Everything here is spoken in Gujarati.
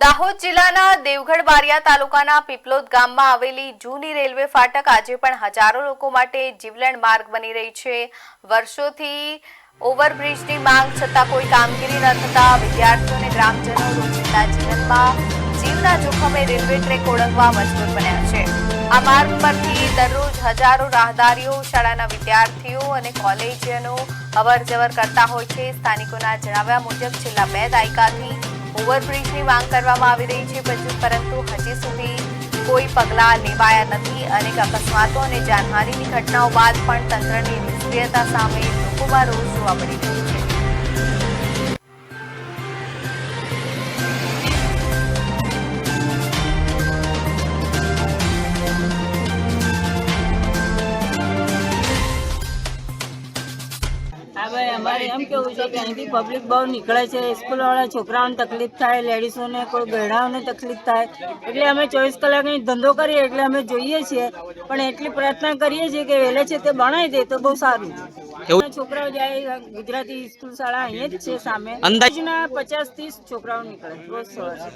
દાહોદ જિલ્લાના દેવગઢ બારિયા તાલુકાના પીપલોદ ગામમાં આવેલી જૂની રેલવે ફાટક આજે પણ હજારો લોકો માટે જીવલેણ માર્ગ બની રહી છે। વર્ષોથી ઓવરબ્રિજની માંગ છતાં કોઈ કામગીરી ન થતા વિદ્યાર્થીઓ અને ગ્રામજનો રોજિંદા જીવનમાં જીવના જોખમે રેલવે ટ્રેક ઓળંગવા મજબૂર બન્યા છે। આ માર્ગ પરથી દરરોજ હજારો રાહદારીઓ, શાળાના વિદ્યાર્થીઓ અને કોલેજિયનો અવરજવર કરતા હોય છે। સ્થાનિકોના જણાવ્યા મુજબ છેલ્લા 2 દાયકાથી ઓવરબ્રિજની માંગ કરવામાં આવી રહી છે, પરંતુ હજી સુધી કોઈ પગલાં લેવાયા નથી। અનેક અકસ્માતો અને જાનહાનિની ઘટનાઓ બાદ પણ તંત્રની નિષ્ક્રિયતા સામે લોકોમાં રોષ જોવા મળી રહ્યો છે। हाँ भाई, हमारे एम केवुं छे के અહીંથી પબ્લિક બહુ નીકળે છે। સ્કૂલવાળા છોકરાઓને તકલીફ થાય, લેડીઝોને, કોઈ ગયડાઓને તકલીફ થાય, એટલે અમે 24 કલાક અહીં ધંધો કરીએ એટલે અમે જોઈએ છીએ, પણ એટલી પ્રાર્થના કરીએ છીએ કે વહેલે છે તે બનાવી દે તો બહુ સારું। છોકરાઓ જાય ગુજરાતી સ્કૂલ શાળા અહીંયા જ છે સામે, અંદાજના 50-30 છોકરાઓ નીકળે રોજ સવારે।